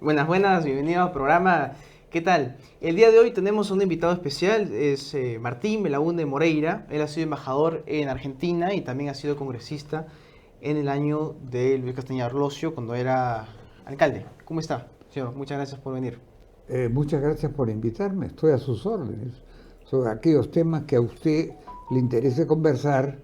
Buenas, buenas, bienvenido al programa. ¿Qué tal? El día de hoy tenemos un invitado especial, es Martín Belaúnde Moreira. Él ha sido embajador en Argentina y también ha sido congresista en el año de Luis Castañeda Orlosio cuando era alcalde. ¿Cómo está, señor? Muchas gracias por venir. Muchas gracias por invitarme, estoy a sus órdenes sobre aquellos temas que a usted le interese conversar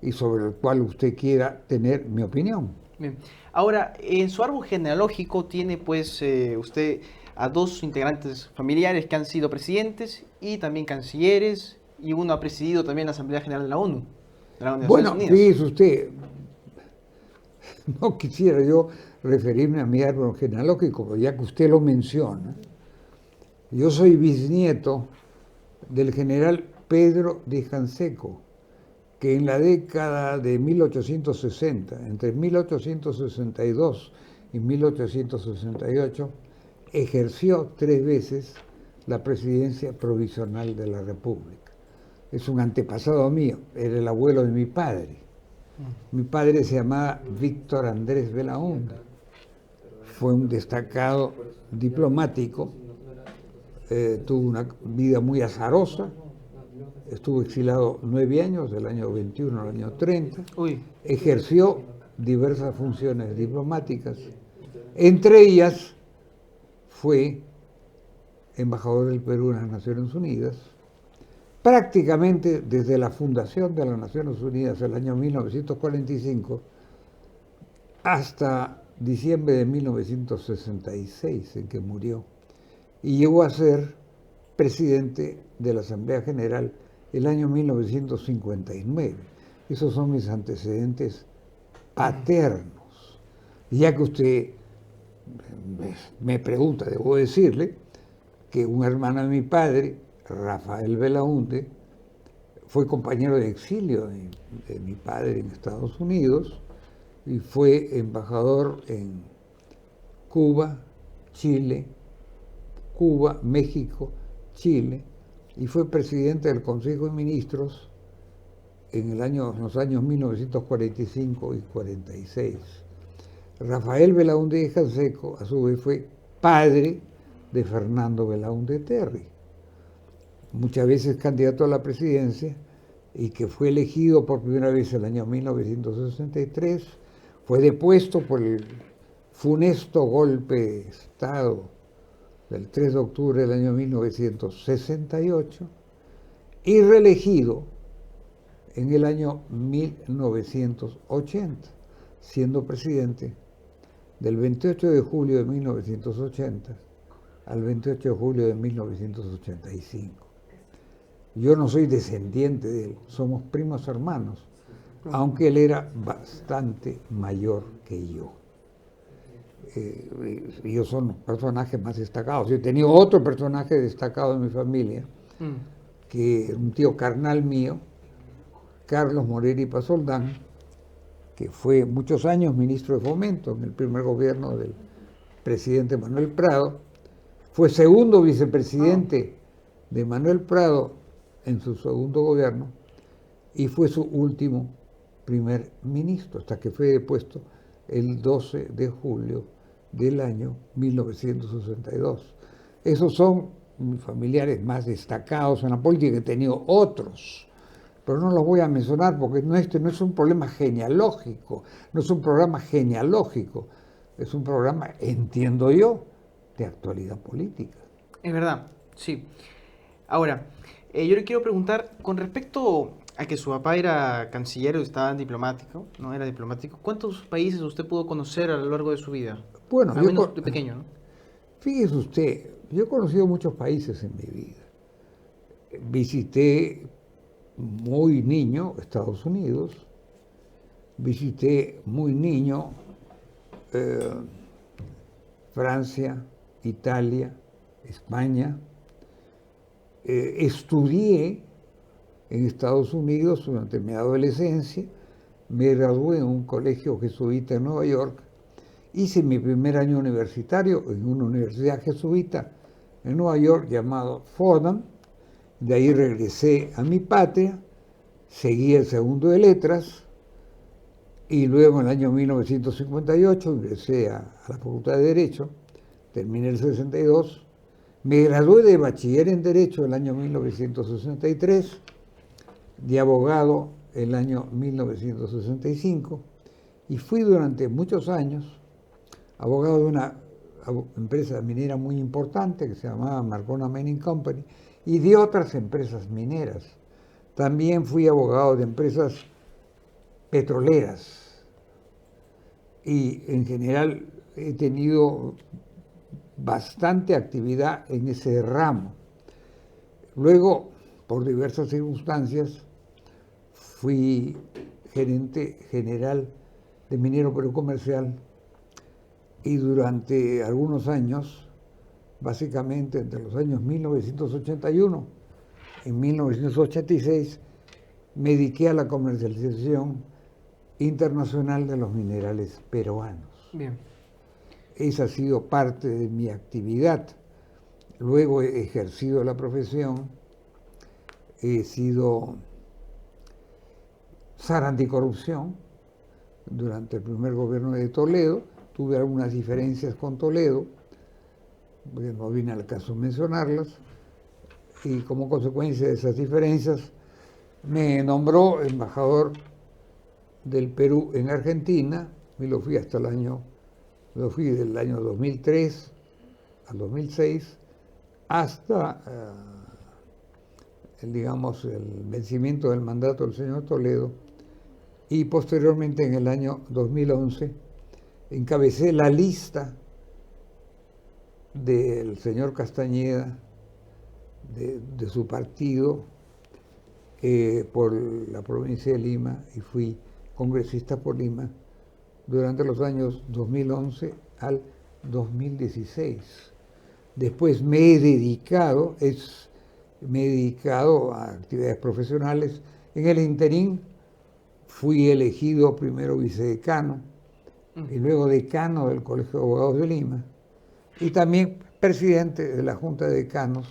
y sobre el cual usted quiera tener mi opinión. Bien. Ahora, en su árbol genealógico tiene pues usted a dos integrantes familiares que han sido presidentes y también cancilleres y uno ha presidido también la Asamblea General de las Naciones Bueno, Unidas. fíjese usted, no quisiera yo referirme a mi árbol genealógico, pero ya que usted lo menciona, yo soy bisnieto del general Pedro de Canseco, que en la década de 1860, entre 1862 y 1868, ejerció 3 veces la presidencia provisional de la República. Es un antepasado mío, era el abuelo de mi padre. Mi padre se llamaba Víctor Andrés Belaúnde, fue un destacado diplomático, tuvo una vida muy azarosa, estuvo exilado 9 años, del año 21 al año 30, Uy, ejerció diversas funciones diplomáticas, entre ellas fue embajador del Perú en las Naciones Unidas, prácticamente desde la fundación de las Naciones Unidas el año 1945 hasta diciembre de 1966, en que murió, y llegó a ser presidente de la Asamblea General el año 1959. Esos son mis antecedentes paternos. Y ya que usted me pregunta, debo decirle que un hermano de mi padre, Rafael Belaúnde, fue compañero de exilio de mi padre en Estados Unidos y fue embajador en Cuba, Chile, Cuba, México, Chile, y fue presidente del Consejo de Ministros en los años 1945 y 46. Rafael Belaúnde de Canseco, a su vez, fue padre de Fernando Belaúnde Terry, muchas veces candidato a la presidencia y que fue elegido por primera vez en el año 1963, fue depuesto por el funesto golpe de Estado del 3 de octubre del año 1968 y reelegido en el año 1980, siendo presidente del 28 de julio de 1980 al 28 de julio de 1985. Yo no soy descendiente de él, somos primos hermanos, aunque él era bastante mayor que yo. Ellos son los personajes más destacados. Yo he tenido otro personaje destacado en mi familia, que es un tío carnal mío, Carlos Moreira y Pasoldán, que fue muchos años ministro de Fomento en el primer gobierno del presidente Manuel Prado, fue segundo vicepresidente de Manuel Prado en su segundo gobierno y fue su último primer ministro, hasta que fue depuesto el 12 de julio del año 1962. Esos son mis familiares más destacados en la política, he tenido otros, pero no los voy a mencionar porque este no es un problema genealógico, no es un programa genealógico, es un programa, entiendo yo, de actualidad política. es verdad, sí. Ahora, yo le quiero preguntar, con respecto a que su papá era canciller o estaba en diplomático, ¿no? Era diplomático, ¿cuántos países usted pudo conocer a lo largo de su vida? Bueno, Al menos de pequeño, ¿no? fíjese usted, yo he conocido muchos países en mi vida. Visité muy niño Estados Unidos, visité muy niño eh, Francia, Italia, España. Estudié en Estados Unidos durante mi adolescencia, me gradué en un colegio jesuita en Nueva York, hice mi primer año universitario en una universidad jesuita en Nueva York llamado Fordham, de ahí regresé a mi patria, seguí el segundo de letras y luego en el año 1958 ingresé a la Facultad de Derecho terminé el 62, me gradué de bachiller en Derecho el año 1963, de abogado el año 1965, y fui durante muchos años abogado de una empresa minera muy importante que se llamaba Marcona Mining Company y de otras empresas mineras. También fui abogado de empresas petroleras y en general he tenido bastante actividad en ese ramo. Luego, por diversas circunstancias, fui gerente general de Minero Perú Comercial y durante algunos años, básicamente entre los años 1981 y 1986, me dediqué a la comercialización internacional de los minerales peruanos. Bien. Esa ha sido parte de mi actividad. Luego he ejercido la profesión, he sido SAR anticorrupción durante el primer gobierno de Toledo. Tuve algunas diferencias con Toledo, porque no viene al caso mencionarlas, y como consecuencia de esas diferencias me nombró embajador del Perú en Argentina, y lo fui del año 2003 al 2006 hasta el vencimiento del mandato del señor Toledo, y posteriormente en el año 2011 encabecé la lista del señor Castañeda, de su partido, por la provincia de Lima, y fui congresista por Lima durante los años 2011 al 2016. Después me he dedicado a actividades profesionales. En el interín fui elegido primero vicedecano y luego decano del Colegio de Abogados de Lima, y también presidente de la Junta de Decanos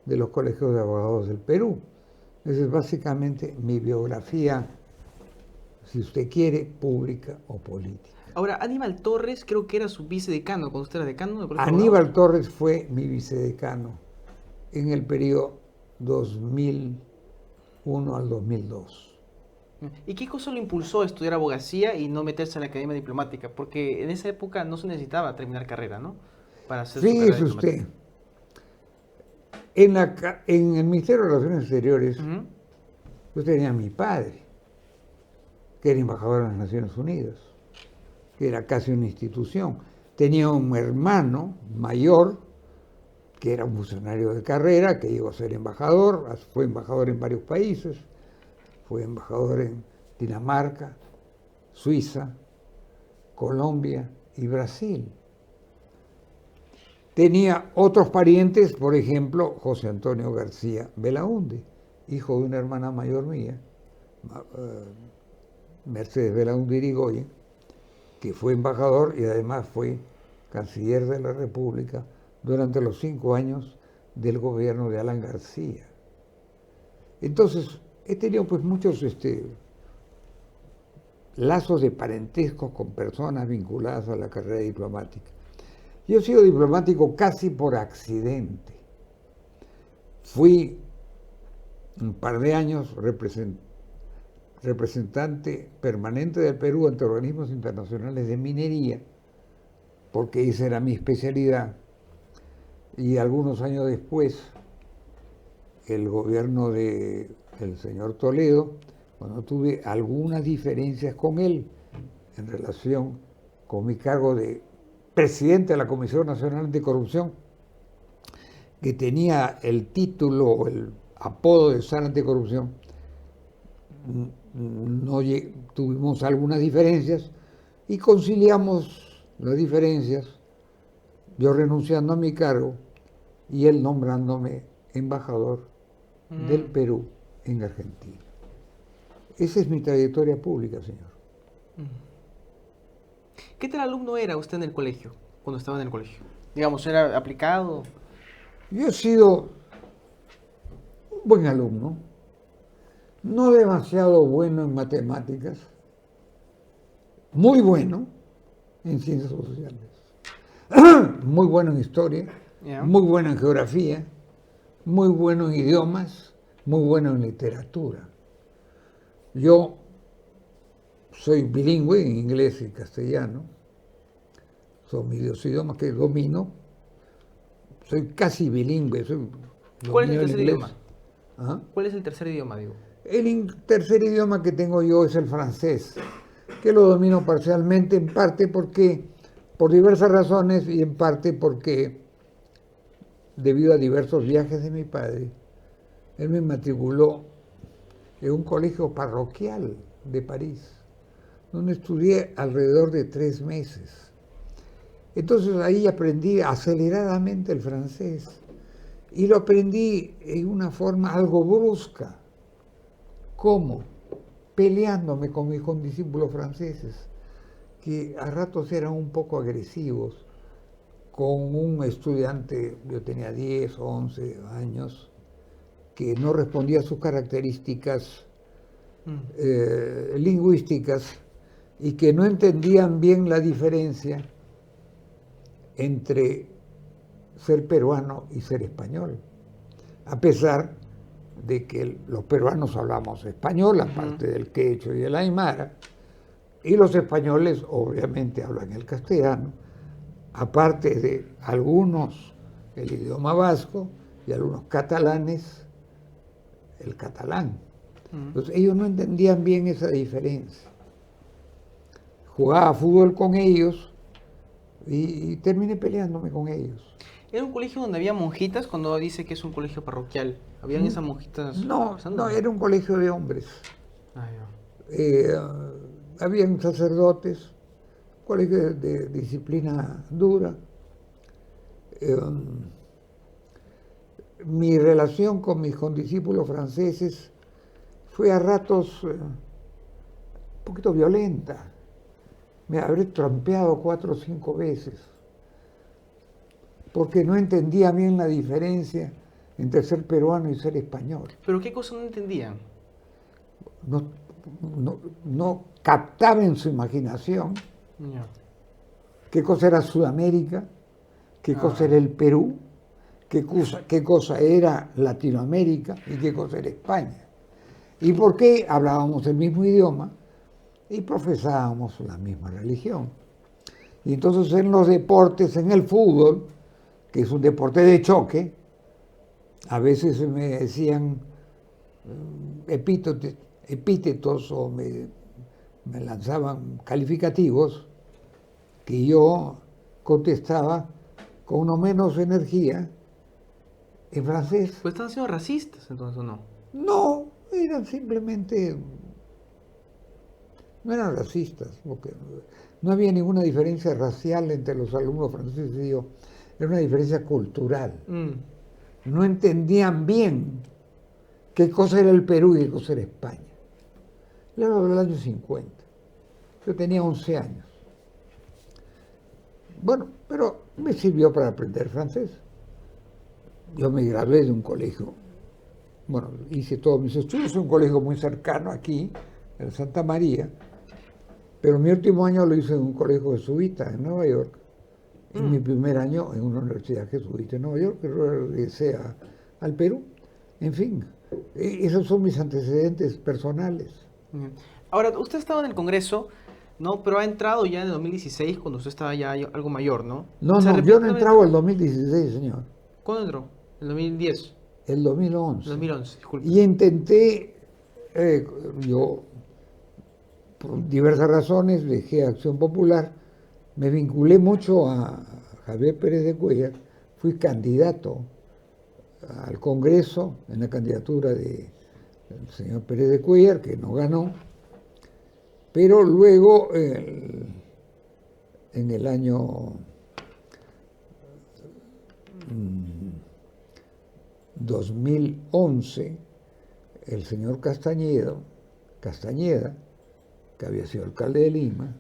de los Colegios de Abogados del Perú. Esa es básicamente mi biografía, si usted quiere, pública o política. Ahora, Aníbal Torres creo que era su vicedecano, cuando usted era decano del Colegio de Aníbal Abogados. Torres fue mi vicedecano en el periodo 2001 al 2002. ¿Y qué cosa lo impulsó a estudiar abogacía y no meterse en la academia diplomática? Porque en esa época no se necesitaba terminar carrera, ¿no? Para hacer su carrera Fíjese diplomática. usted, en el Ministerio de Relaciones Exteriores, yo tenía a mi padre, que era embajador de las Naciones Unidas, que era casi una institución. Tenía un hermano mayor, que era un funcionario de carrera, que llegó a ser embajador, fue embajador en varios países, fue embajador en Dinamarca, Suiza, Colombia y Brasil. Tenía otros parientes, por ejemplo, José Antonio García Belaúnde, hijo de una hermana mayor mía, Mercedes Belaúnde Irigoyen, que fue embajador y además fue canciller de la República durante los 5 años del gobierno de Alan García. Entonces, he tenido pues muchos lazos de parentesco con personas vinculadas a la carrera diplomática. Yo he sido diplomático casi por accidente. Fui un par de años representante permanente del Perú ante organismos internacionales de minería, porque esa era mi especialidad. Y algunos años después, el gobierno del señor Toledo, cuando tuve algunas diferencias con él en relación con mi cargo de presidente de la Comisión Nacional Anticorrupción, que tenía el título o el apodo de SAR Anticorrupción, tuvimos algunas diferencias y conciliamos las diferencias, yo renunciando a mi cargo y él nombrándome embajador del Perú en Argentina. Esa es mi trayectoria pública, señor. ¿Qué tal alumno era usted en el colegio, cuando estaba en el colegio? Digamos, ¿era aplicado? Yo he sido un buen alumno, no demasiado bueno en matemáticas, muy bueno en ciencias sociales. muy bueno en historia, Ya. muy bueno en geografía, muy bueno en idiomas, muy bueno en literatura. Yo soy bilingüe en inglés y castellano, son mis dos idiomas que domino. Soy casi bilingüe, ¿Cuál es el domino el tercer inglés. idioma? ¿Ah? ¿Cuál es el tercer idioma, digo? Tercer idioma que tengo yo es el francés, que lo domino parcialmente, en parte porque, por diversas razones, y en parte porque, debido a diversos viajes de mi padre, él me matriculó en un colegio parroquial de París, donde estudié alrededor de 3 meses. Entonces ahí aprendí aceleradamente el francés y lo aprendí en una forma algo brusca. ¿Cómo? Peleándome con mis condiscípulos franceses, que a ratos eran un poco agresivos, con un estudiante, yo tenía 10 o 11 años, que no respondía a sus características lingüísticas y que no entendían bien la diferencia entre ser peruano y ser español, a pesar de que los peruanos hablamos español, aparte del quechua y el aymara, y los españoles obviamente hablan el castellano, aparte de algunos el idioma vasco y algunos catalanes el catalán. Entonces ellos no entendían bien esa diferencia. Jugaba fútbol con ellos y terminé peleándome con ellos. ¿Era un colegio donde había monjitas cuando dice que es un colegio parroquial? ¿Habían esas monjitas No, pasando? no, era un colegio de hombres. Ah, ya. Habían sacerdotes, colegio de disciplina dura. Mi relación con mis condiscípulos franceses fue a ratos un poquito violenta. Me habré trampeado 4 o 5 veces, porque no entendía bien la diferencia entre ser peruano y ser español. ¿Pero qué cosa no entendían? No, no captaba en su imaginación Ya. qué cosa era Sudamérica, qué cosa era el Perú, qué cosa era Latinoamérica y qué cosa era España. Y por qué hablábamos el mismo idioma y profesábamos la misma religión. Y entonces en los deportes, en el fútbol, que es un deporte de choque, a veces me decían epítetos o me lanzaban calificativos que yo contestaba con no menos energía en francés. Pues están siendo racistas, entonces, ¿o no? No, eran simplemente, no eran racistas, porque no había ninguna diferencia racial entre los alumnos franceses y yo, era una diferencia cultural. No entendían bien qué cosa era el Perú y qué cosa era España. Era del año 50. Yo tenía 11 años. Bueno, pero me sirvió para aprender francés. Yo me gradué de un colegio, bueno, hice todos mis estudios en un colegio muy cercano aquí, en Santa María, pero mi último año lo hice en un colegio jesuita en Nueva York, y mi primer año en una universidad jesuita en Nueva York, que regresé al Perú. En fin, esos son mis antecedentes personales. Ahora, usted estaba en el Congreso, ¿no? Pero ha entrado ya en el 2016, cuando usted estaba ya algo mayor, ¿no? No, yo no entraba en el 2016, señor. ¿Cuándo entró? ¿El 2010? El 2011. El 2011, disculpe. Y intenté, yo, por diversas razones, dejé Acción Popular, me vinculé mucho a Javier Pérez de Cuéllar, fui candidato al Congreso en la candidatura del señor Pérez de Cuéllar, que no ganó, pero luego, en el año 2011, el señor Castañeda, que había sido alcalde de Lima,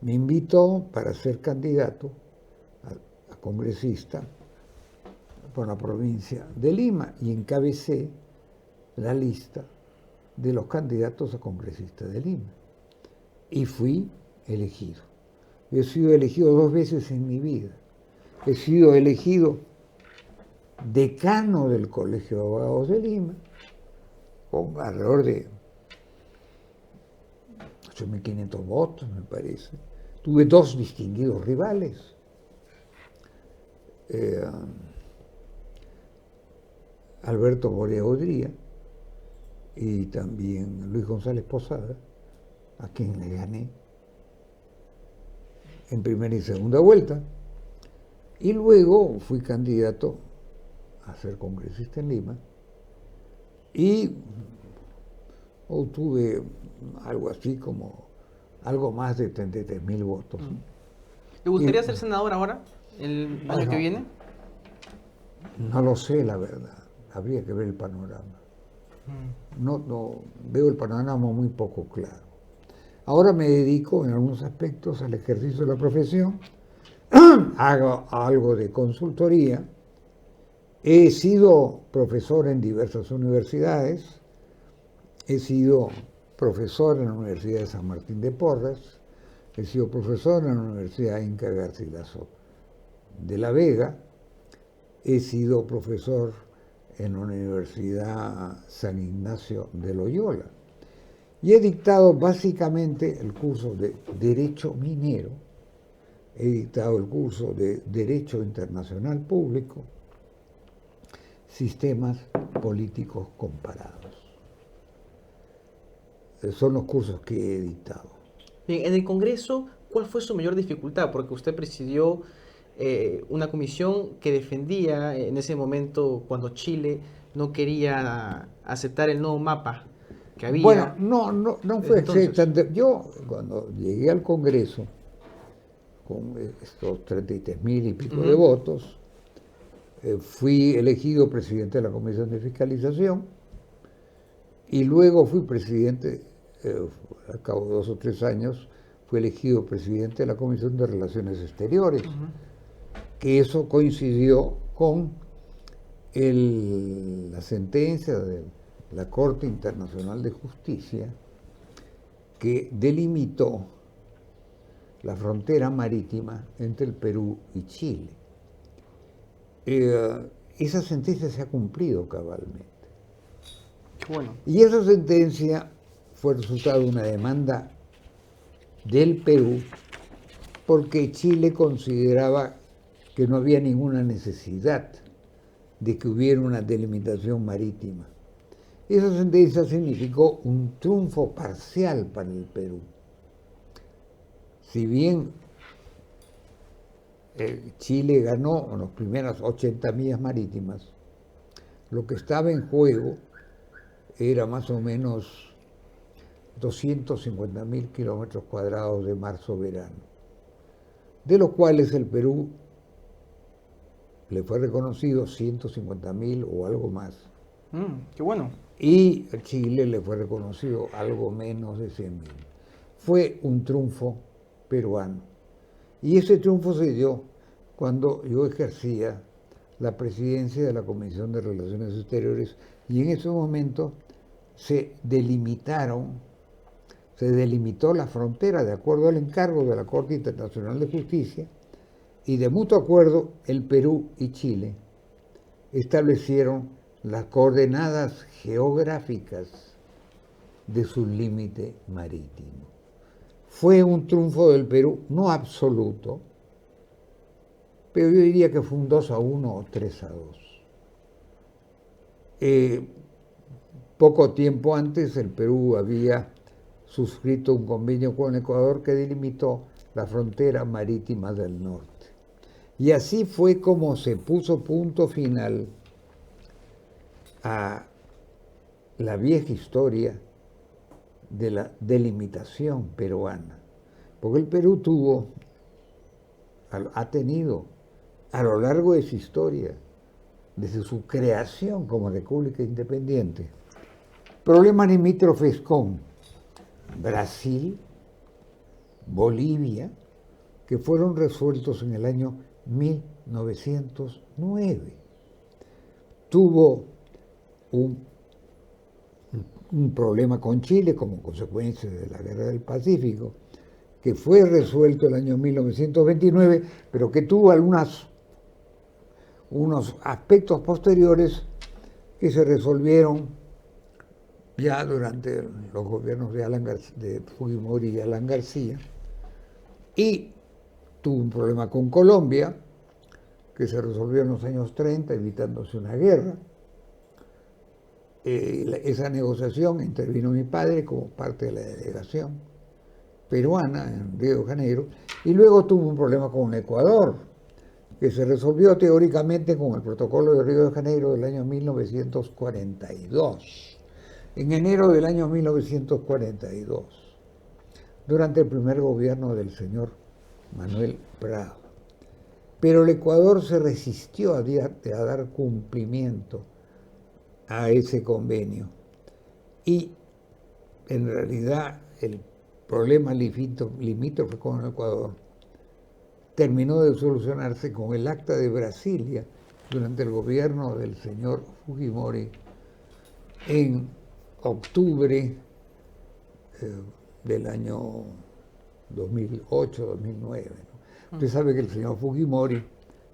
me invitó para ser candidato a congresista por la provincia de Lima y encabecé la lista de los candidatos a congresista de Lima. Y fui elegido. Yo he sido elegido 2 veces en mi vida. he sido elegido decano del Colegio de Abogados de Lima, con alrededor de 8.500 votos, me parece. Tuve dos distinguidos rivales. Alberto Morea Odría y también Luis González Posada, a quien le gané en primera y segunda vuelta. Y luego fui candidato a ser congresista en Lima y obtuve algo así como algo más de 33.000 votos. ¿Le gustaría ser senador ahora, el año que viene? No lo sé, la verdad. Habría que ver el panorama. No veo el panorama muy poco claro. Ahora me dedico en algunos aspectos al ejercicio de la profesión, hago algo de consultoría, he sido profesor en diversas universidades, he sido profesor en la Universidad de San Martín de Porres, he sido profesor en la Universidad Inca Garcilaso de la Vega, he sido profesor en la Universidad San Ignacio de Loyola y he dictado básicamente el curso de Derecho Minero, he dictado el curso de Derecho Internacional Público, Sistemas Políticos Comparados. Son los cursos que he dictado. Bien, en el Congreso, ¿cuál fue su mayor dificultad? Porque usted presidió una comisión que defendía en ese momento cuando Chile no quería aceptar el nuevo mapa que había. Bueno, no fue exactamente. Yo, cuando llegué al Congreso, con estos 33.000 y pico de votos, fui elegido presidente de la Comisión de Fiscalización y luego fui presidente, al cabo de 2 o 3 años, fui elegido presidente de la Comisión de Relaciones Exteriores, que eso coincidió con la sentencia de la Corte Internacional de Justicia que delimitó la frontera marítima entre el Perú y Chile. Esa sentencia se ha cumplido cabalmente. Bueno. Y esa sentencia fue resultado de una demanda del Perú porque Chile consideraba que no había ninguna necesidad de que hubiera una delimitación marítima. Esa sentencia significó un triunfo parcial para el Perú. Si bien Chile ganó en las primeras 80 millas marítimas, lo que estaba en juego era más o menos 250.000 kilómetros cuadrados de mar soberano, de los cuales el Perú le fue reconocido 150.000 o algo más. Qué bueno. Y a Chile le fue reconocido algo menos de 100.000. Fue un triunfo peruano. Y ese triunfo se dio cuando yo ejercía la presidencia de la Comisión de Relaciones Exteriores y en ese momento se delimitó la frontera de acuerdo al encargo de la Corte Internacional de Justicia y de mutuo acuerdo el Perú y Chile establecieron las coordenadas geográficas de su límite marítimo. Fue un triunfo del Perú, no absoluto, pero yo diría que fue un 2-1 o 3-2. Poco tiempo antes el Perú había suscrito un convenio con Ecuador que delimitó la frontera marítima del norte. Y así fue como se puso punto final a la vieja historia de la delimitación peruana. Porque el Perú ha tenido a lo largo de su historia, desde su creación como república independiente, problemas limítrofes con Brasil, Bolivia, que fueron resueltos en el año 1909. Tuvo un problema con Chile como consecuencia de la Guerra del Pacífico, que fue resuelto el año 1929, pero que tuvo algunas unos aspectos posteriores que se resolvieron ya durante los gobiernos de Fujimori y Alan García, y tuvo un problema con Colombia, que se resolvió en los años 30, evitándose una guerra. Esa negociación intervino mi padre como parte de la delegación peruana en Río de Janeiro, y luego tuvo un problema con Ecuador, que se resolvió teóricamente con el protocolo de Río de Janeiro del año 1942, en enero del año 1942, durante el primer gobierno del señor Manuel Prado. Pero el Ecuador se resistió a dar cumplimiento a ese convenio, y en realidad el problema limítrofe con el Ecuador terminó de solucionarse con el Acta de Brasilia durante el gobierno del señor Fujimori en octubre del año 2008-2009. ¿No? Usted sabe que el señor Fujimori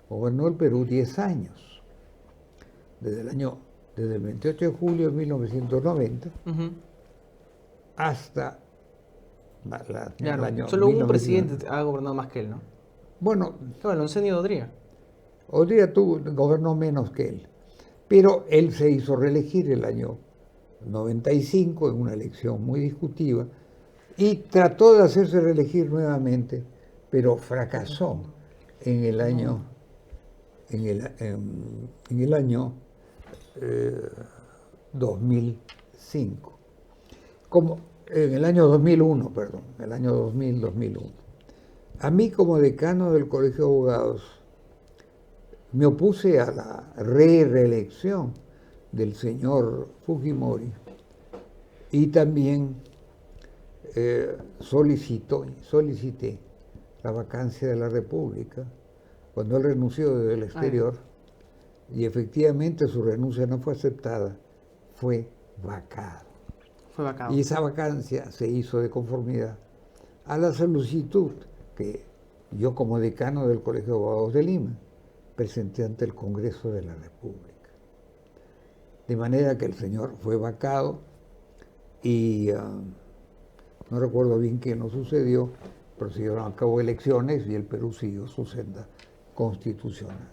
gobernó el Perú 10 años, desde el 28 de julio de 1990 hasta Claro, el año solo un 1990. presidente ha gobernado más que él, ¿no? Bueno, Claro, Oncenio Odría. Odría gobernó menos que él, pero él se hizo reelegir el año 95 en una elección muy discutida y trató de hacerse reelegir nuevamente, pero fracasó en el año, en el año 2005. Como en el año 2001, perdón, el año 2001. A mí, como decano del Colegio de Abogados, me opuse a la reelección del señor Fujimori y también solicité la vacancia de la República cuando él renunció desde el exterior, y efectivamente su renuncia no fue aceptada, fue vacada. Y esa vacancia se hizo de conformidad a la solicitud que yo, como decano del Colegio de Abogados de Lima, presenté ante el Congreso de la República. De manera que el señor fue vacado y no recuerdo bien qué nos sucedió, pero se llevaron a cabo elecciones y el Perú siguió su senda constitucional.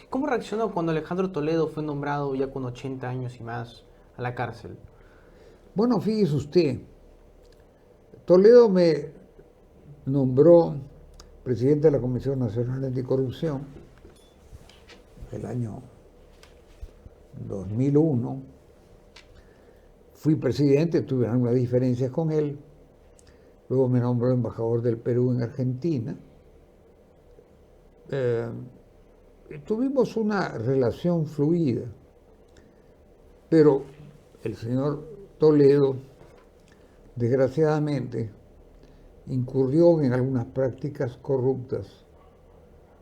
¿Cómo reaccionó cuando Alejandro Toledo fue nombrado ya con 80 años y más a la cárcel? Bueno, fíjese usted, Toledo me nombró presidente de la Comisión Nacional Anticorrupción el año 2001. Fui presidente, tuve algunas diferencias con él. Luego me nombró embajador del Perú en Argentina. Tuvimos una relación fluida, pero el señor Toledo, desgraciadamente, incurrió en algunas prácticas corruptas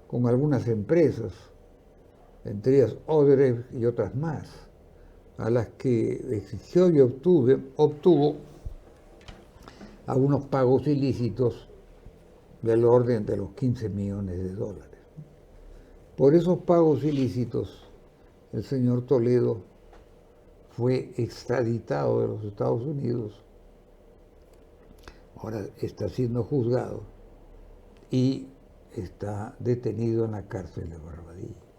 con algunas empresas, entre ellas Odebrecht y otras más, a las que exigió y obtuvo algunos pagos ilícitos del orden de los 15 millones de dólares. Por esos pagos ilícitos, el señor Toledo fue extraditado de los Estados Unidos, ahora está siendo juzgado y está detenido en la cárcel de Barbadillo.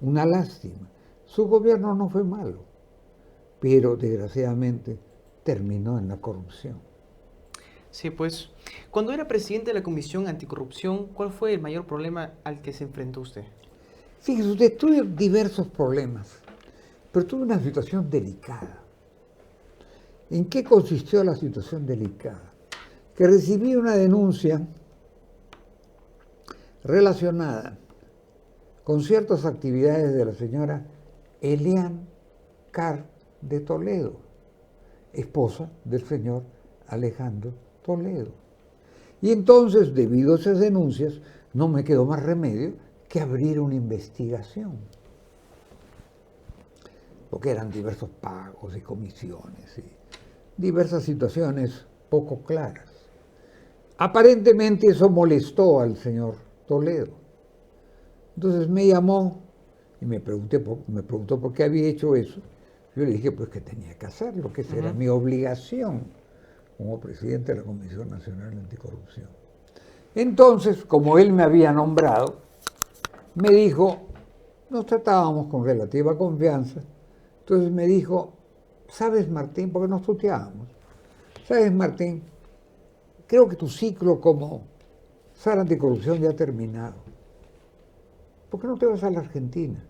Una lástima. Su gobierno no fue malo, pero desgraciadamente terminó en la corrupción. Sí, pues, cuando era presidente de la Comisión Anticorrupción, ¿cuál fue el mayor problema al que se enfrentó usted? Fíjese, usted tuvo diversos problemas, pero tuvo una situación delicada. ¿En qué consistió la situación delicada? Que recibí una denuncia relacionada con ciertas actividades de la señora Elian Carr de Toledo, esposa del señor Alejandro Toledo. Y entonces, debido a esas denuncias, no me quedó más remedio que abrir una investigación, porque eran diversos pagos y comisiones y diversas situaciones poco claras. Aparentemente eso molestó al señor Toledo. Entonces me llamó y me preguntó por qué había hecho eso. Yo le dije pues que tenía que hacerlo, que esa era mi obligación como presidente de la Comisión Nacional Anticorrupción. Entonces, como él me había nombrado, me dijo, nos tratábamos con relativa confianza, entonces me dijo, ¿sabes, Martín? Porque nos tuteábamos. ¿Sabes, Martín? Creo que tu ciclo como SAR Anticorrupción ya ha terminado. ¿Por qué no te vas a la Argentina?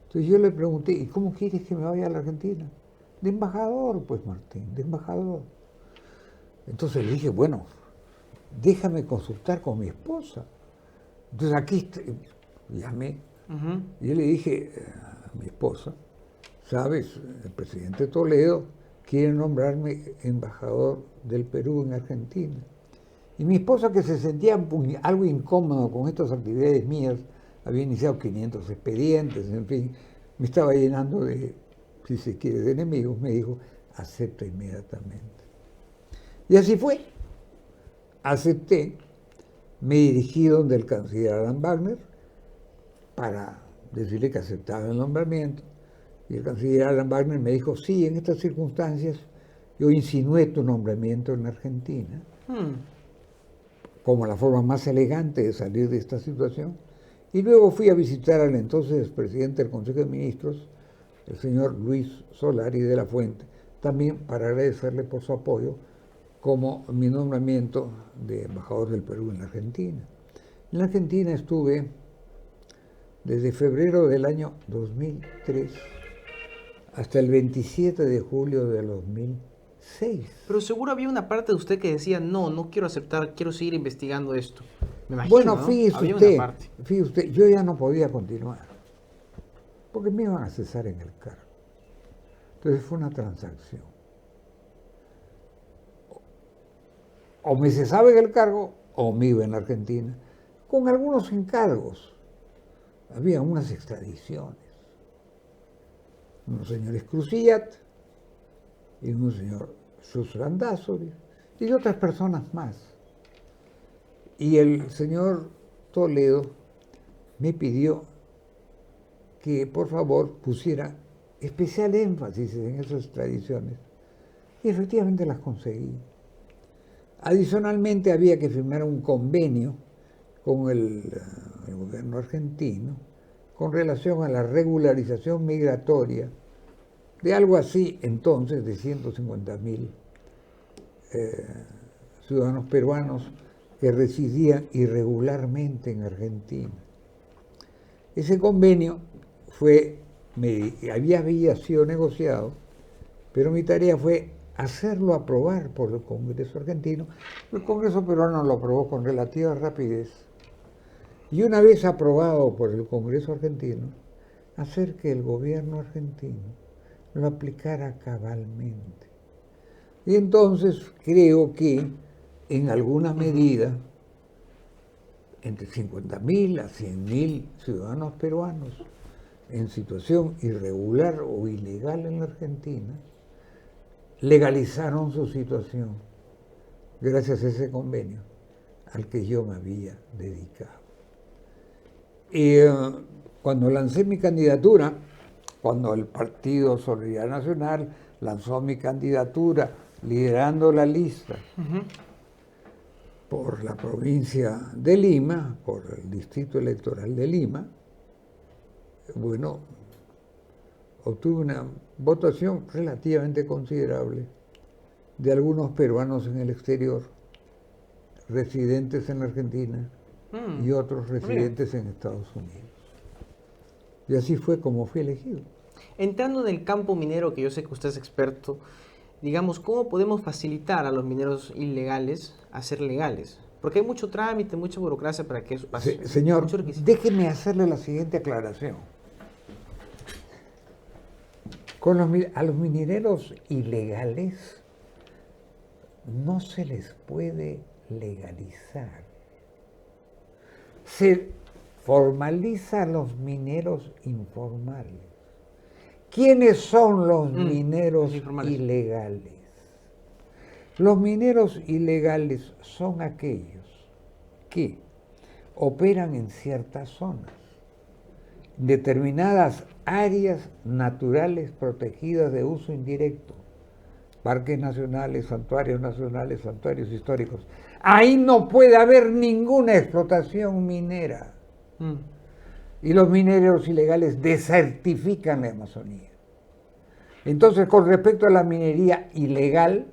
Entonces yo le pregunté, ¿y cómo quieres que me vaya a la Argentina? De embajador, pues, Martín, de embajador. Entonces le dije, bueno, déjame consultar con mi esposa. Entonces aquí llamé y yo le dije a mi esposa, sabes, el presidente Toledo quiere nombrarme embajador del Perú en Argentina. Y mi esposa, que se sentía algo incómodo con estas actividades mías, había iniciado 500 expedientes, en fin, me estaba llenando de, si se quiere, de enemigos, me dijo, acepta inmediatamente. Y así fue. Acepté, me dirigí donde el canciller Alan Wagner para decirle que aceptaba el nombramiento. Y el canciller Alan Wagner me dijo, sí, en estas circunstancias yo insinué tu nombramiento en Argentina como la forma más elegante de salir de esta situación. Y luego fui a visitar al entonces presidente del Consejo de Ministros, el señor Luis Solari de la Fuente, también para agradecerle por su apoyo como mi nombramiento de embajador del Perú en la Argentina. En la Argentina estuve desde febrero del año 2003 hasta el 27 de julio del 2006. Pero seguro había una parte de usted que decía, no, no quiero aceptar, quiero seguir investigando esto. Me imagino, Bueno, ¿no? fíjese Había usted, una parte. yo ya no podía continuar, porque me iban a cesar en el cargo. Entonces fue una transacción. O me cesaba en el cargo, o me iba en la Argentina, con algunos encargos. Había unas extradiciones. Unos señores Cruciat y un señor Susrandazuri y otras personas más. Y el señor Toledo me pidió que por favor pusiera especial énfasis en esas tradiciones. Y efectivamente las conseguí. Adicionalmente había que firmar un convenio con el gobierno argentino con relación a la regularización migratoria de algo así entonces de 150.000 ciudadanos peruanos que residían irregularmente en Argentina. Ese convenio había sido negociado, pero mi tarea fue hacerlo aprobar por el Congreso argentino. El Congreso peruano lo aprobó con relativa rapidez. Y una vez aprobado por el Congreso argentino, hacer que el gobierno argentino lo aplicara cabalmente. Y entonces creo que en alguna medida, entre 50.000 a 100.000 ciudadanos peruanos en situación irregular o ilegal en la Argentina, legalizaron su situación gracias a ese convenio al que yo me había dedicado. Y cuando lancé mi candidatura, cuando el Partido Solidaridad Nacional lanzó mi candidatura liderando la lista por la provincia de Lima, por el distrito electoral de Lima, bueno, obtuve una votación relativamente considerable de algunos peruanos en el exterior, residentes en la Argentina y otros residentes en Estados Unidos. Y así fue como fui elegido. Entrando en el campo minero, que yo sé que usted es experto, digamos, ¿cómo podemos facilitar a los mineros ilegales a ser legales? Porque hay mucho trámite, mucha burocracia para que eso pase. Señor, déjeme hacerle la siguiente aclaración. A los mineros ilegales no se les puede legalizar. Se formaliza a los mineros informales. ¿Quiénes son los mineros ilegales? Los mineros ilegales son aquellos que operan en ciertas zonas, determinadas áreas naturales protegidas de uso indirecto, parques nacionales, santuarios históricos. Ahí no puede haber ninguna explotación minera. Y los mineros ilegales desertifican la Amazonía. Entonces, con respecto a la minería ilegal,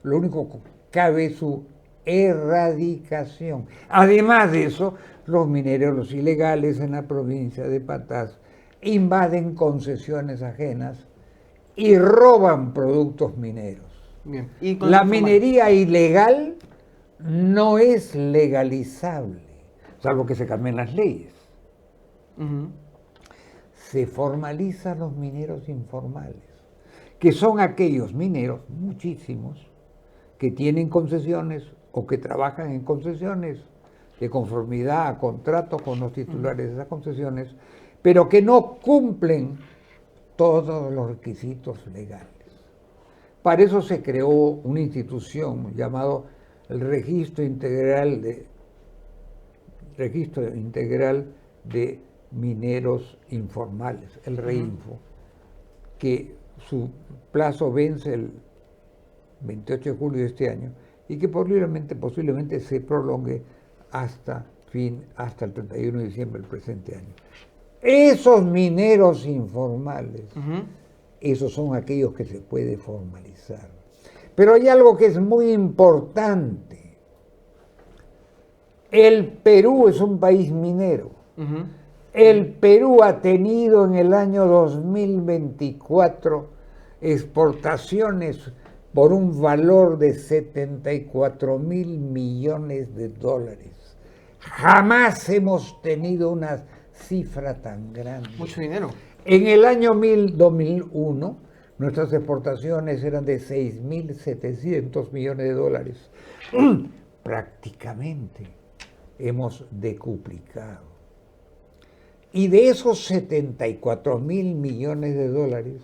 lo único que cabe es su erradicación. Además de eso, los mineros ilegales en la provincia de Patás invaden concesiones ajenas y roban productos mineros. Bien. La minería ilegal no es legalizable, salvo que se cambien las leyes. Se formalizan los mineros informales, que son aquellos mineros, muchísimos, que tienen concesiones o que trabajan en concesiones de conformidad a contrato con los titulares de esas concesiones, pero que no cumplen todos los requisitos legales. Para eso se creó una institución llamado el Registro Integral de Mineros Informales, el REINFO, que su plazo vence el 28 de julio de este año y que posiblemente se prolongue hasta el 31 de diciembre del presente año. Esos mineros informales, esos son aquellos que se puede formalizar. Pero hay algo que es muy importante. El Perú es un país minero. El Perú ha tenido en el año 2024 exportaciones por un valor de 74.000 millones de dólares. Jamás hemos tenido una cifra tan grande. Mucho dinero. En el año 2001, nuestras exportaciones eran de 6.700 millones de dólares. Prácticamente hemos decuplicado. Y de esos 74.000 millones de dólares,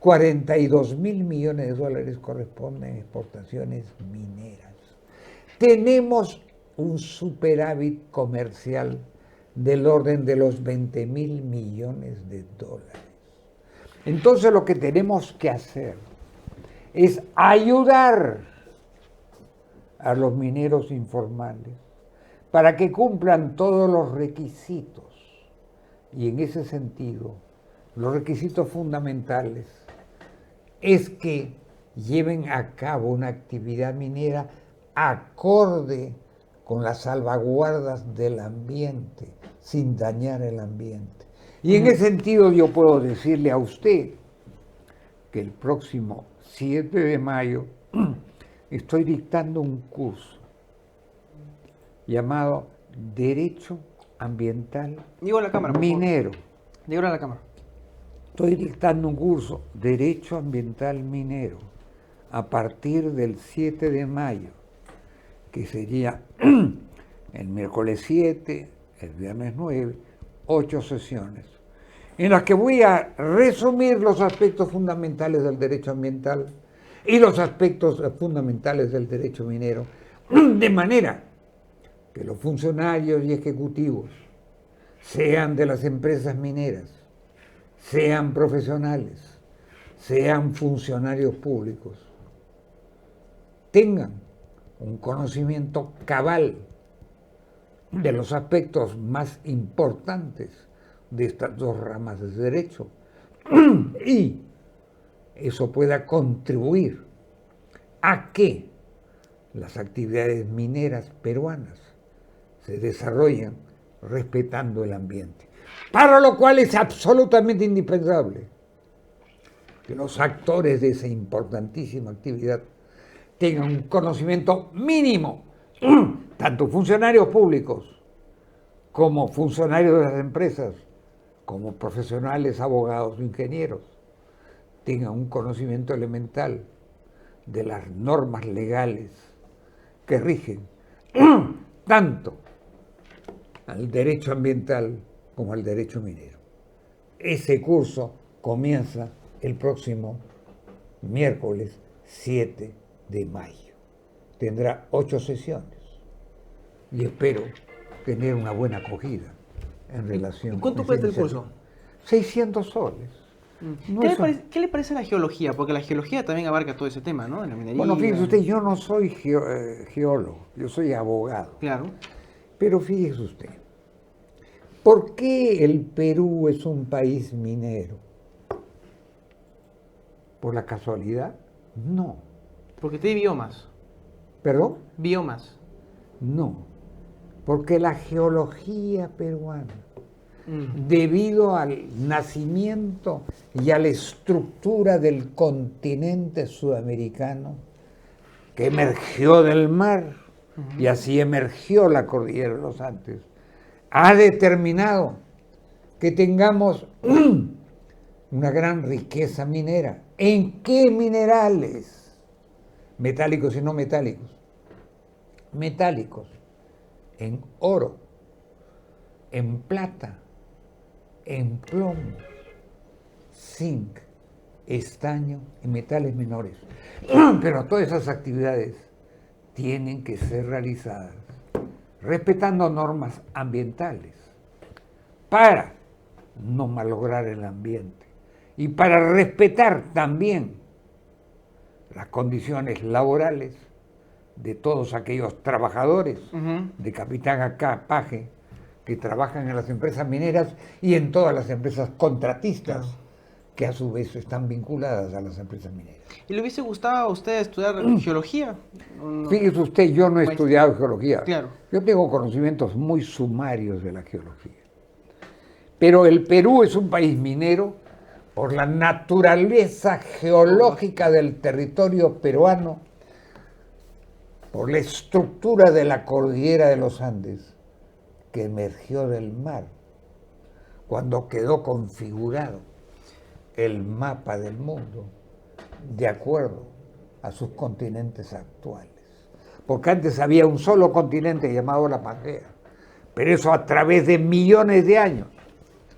42.000 millones de dólares corresponden a exportaciones mineras. Tenemos un superávit comercial del orden de los 20.000 millones de dólares. Entonces lo que tenemos que hacer es ayudar a los mineros informales para que cumplan todos los requisitos. Y en ese sentido, los requisitos fundamentales es que lleven a cabo una actividad minera acorde con las salvaguardas del ambiente, sin dañar el ambiente. Y en ese sentido yo puedo decirle a usted que el próximo 7 de mayo estoy dictando un curso llamado Derecho Ambiental Minero. Dígalo a la cámara. Estoy dictando un curso, Derecho Ambiental Minero, a partir del 7 de mayo, que sería el miércoles 7, el viernes 9, 8 sesiones, en las que voy a resumir los aspectos fundamentales del derecho ambiental y los aspectos fundamentales del derecho minero, de manera que los funcionarios y ejecutivos, sean de las empresas mineras, sean profesionales, sean funcionarios públicos, tengan un conocimiento cabal de los aspectos más importantes de estas dos ramas del derecho y eso pueda contribuir a que las actividades mineras peruanas se desarrollen respetando el ambiente. Para lo cual es absolutamente indispensable que los actores de esa importantísima actividad tengan un conocimiento mínimo, tanto funcionarios públicos como funcionarios de las empresas, como profesionales, abogados o ingenieros, tengan un conocimiento elemental de las normas legales que rigen tanto al derecho ambiental como al derecho minero. Ese curso comienza el próximo miércoles 7 de mayo. Tendrá 8 sesiones y espero tener una buena acogida en relación. ¿Y cuánto con cuesta el esa curso? iniciativa. 600 soles. No es- ¿Qué le parece la geología? Porque la geología también abarca todo ese tema, ¿no? De la minería. Bueno, fíjese usted, yo no soy geólogo, yo soy abogado. Claro. Pero fíjese usted, ¿por qué el Perú es un país minero? ¿Por la casualidad? No. Porque tiene biomas. ¿Perdón? Biomas. No. Porque la geología peruana, Mm. debido al nacimiento y a la estructura del continente sudamericano, que emergió del mar y así emergió la cordillera de los Andes, ha determinado que tengamos una gran riqueza minera. ¿En qué minerales? Metálicos y no metálicos. Metálicos. En oro, en plata, en plomo, zinc, estaño y metales menores. Pero todas esas actividades tienen que ser realizadas respetando normas ambientales para no malograr el ambiente y para respetar también las condiciones laborales de todos aquellos trabajadores de capitán a paje que trabajan en las empresas mineras y en todas las empresas contratistas que a su vez están vinculadas a las empresas mineras. ¿Y le hubiese gustado a usted estudiar geología? No. Fíjese usted, yo no he estudiado geología. Claro. Yo tengo conocimientos muy sumarios de la geología. Pero el Perú es un país minero por la naturaleza geológica del territorio peruano, por la estructura de la cordillera de los Andes, que emergió del mar, cuando quedó configurado el mapa del mundo de acuerdo a sus continentes actuales. Porque antes había un solo continente llamado la Pangea, pero eso a través de millones de años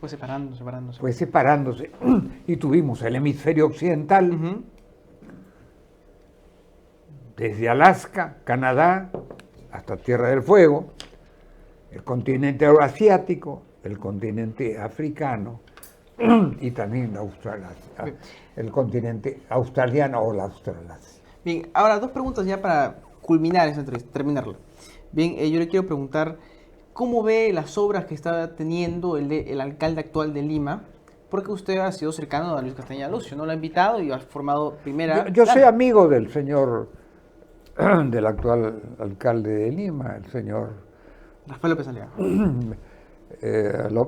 Fue separándose. fue separándose y tuvimos el hemisferio occidental, desde Alaska, Canadá, hasta Tierra del Fuego, el continente euroasiático, el continente africano y también el continente australiano o la Australasia. Bien, ahora dos preguntas ya para culminar esa entrevista, terminarla. Bien, yo le quiero preguntar, ¿cómo ve las obras que está teniendo el alcalde actual de Lima? Porque usted ha sido cercano a Luis Castañeda Lucio, ¿no? Lo ha invitado y ha formado primera... Yo soy amigo del señor, del actual alcalde de Lima, el señor Rafael López Aliaga.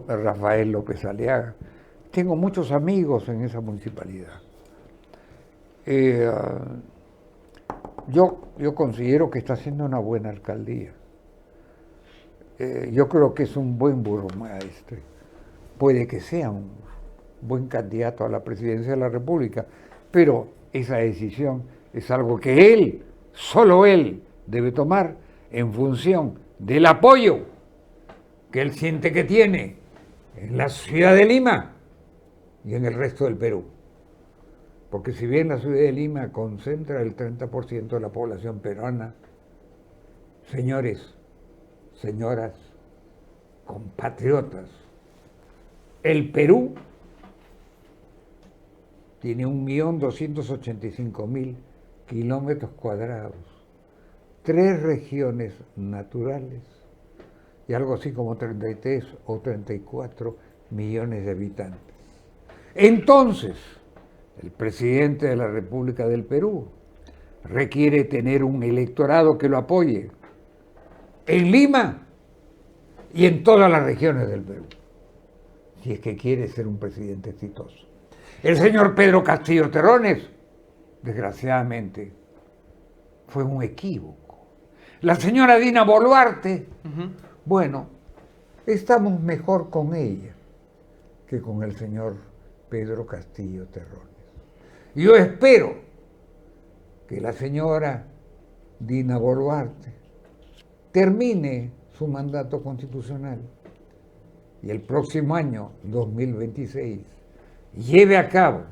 Rafael López Aliaga. Tengo muchos amigos en esa municipalidad. Yo considero que está haciendo una buena alcaldía. Yo creo que es un buen burgomaestre. Puede que sea un buen candidato a la presidencia de la República, pero esa decisión es algo que él, solo él, debe tomar en función del apoyo que él siente que tiene en la ciudad de Lima y en el resto del Perú. Porque si bien la ciudad de Lima concentra el 30% de la población peruana, señores, señoras, compatriotas, el Perú tiene 1.285.000 kilómetros cuadrados, 3 regiones naturales y algo así como 33 o 34 millones de habitantes. Entonces, el presidente de la República del Perú requiere tener un electorado que lo apoye en Lima y en todas las regiones del Perú, si es que quiere ser un presidente exitoso. El señor Pedro Castillo Terrones, desgraciadamente, fue un equívoco. La señora Dina Boluarte, bueno, estamos mejor con ella que con el señor Pedro Castillo Terrones. Yo espero que la señora Dina Boluarte termine su mandato constitucional y el próximo año, 2026, lleve a cabo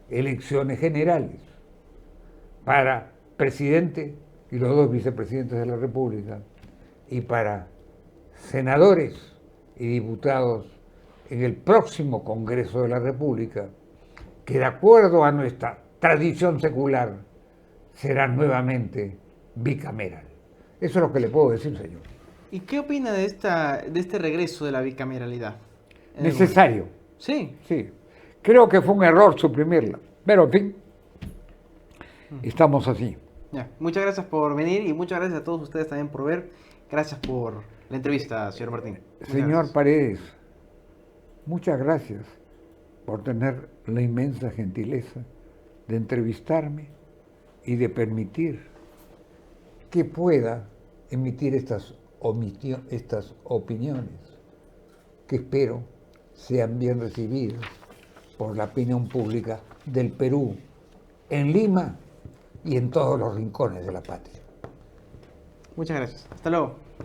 elecciones generales para presidente y los 2 vicepresidentes de la República y para senadores y diputados en el próximo Congreso de la República, que de acuerdo a nuestra tradición secular será nuevamente bicameral. Eso es lo que le puedo decir, señor. ¿Y qué opina de este regreso de la bicameralidad? Necesario. Sí. Sí. Creo que fue un error suprimirla, pero en fin, estamos así. Ya. Muchas gracias por venir y muchas gracias a todos ustedes también por ver. Gracias por la entrevista, señor Martín. Señor Gracias. Paredes, muchas gracias por tener la inmensa gentileza de entrevistarme y de permitir que pueda emitir estas opiniones que espero sean bien recibidas por la opinión pública del Perú, en Lima y en todos los rincones de la patria. Muchas gracias. Hasta luego.